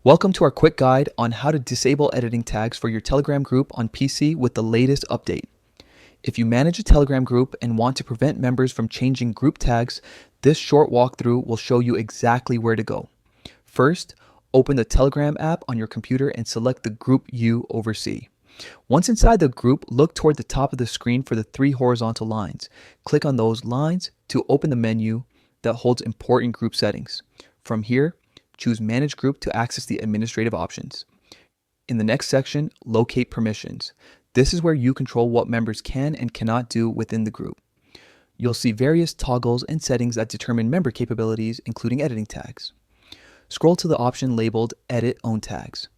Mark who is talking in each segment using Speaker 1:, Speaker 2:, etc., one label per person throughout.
Speaker 1: Welcome to our quick guide on how to disable editing tags for your Telegram group on PC with the latest update. If you manage a Telegram group and want to prevent members from changing group tags, this short walkthrough will show you exactly where to go. First, open the Telegram app on your computer and select the group you oversee. Once inside the group, look toward the top of the screen for the three horizontal lines. Click on those lines to open the menu that holds important group settings. From here, choose Manage Group to access the administrative options. In the next section, locate permissions. This is where you control what members can and cannot do within the group. You'll see various toggles and settings that determine member capabilities, including editing tags. Scroll to the option labeled Edit Own Tags.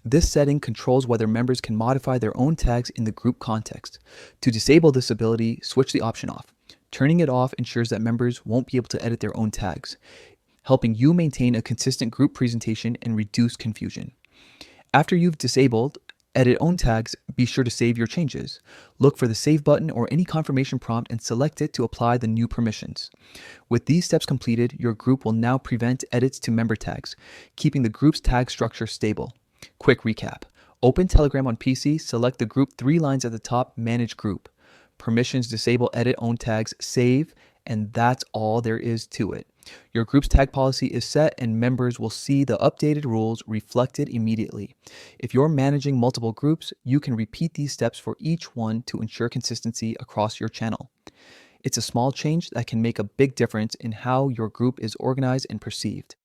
Speaker 1: This setting controls whether members can modify their own tags in the group context. To disable this ability, switch the option off. Turning it off ensures that members won't be able to edit their own tags, helping you maintain a consistent group presentation and reduce confusion. After you've disabled Edit Own Tags, be sure to save your changes. Look for the Save button or any confirmation prompt and select it to apply the new permissions. With these steps completed, your group will now prevent edits to member tags, keeping the group's tag structure stable. Quick recap. Open Telegram on PC, select the group 3 lines at the top, Manage Group. Permissions disable Edit Own Tags, save, and that's all there is to it. Your group's tag policy is set and members will see the updated rules reflected immediately. If you're managing multiple groups, you can repeat these steps for each one to ensure consistency across your channel. It's a small change that can make a big difference in how your group is organized and perceived.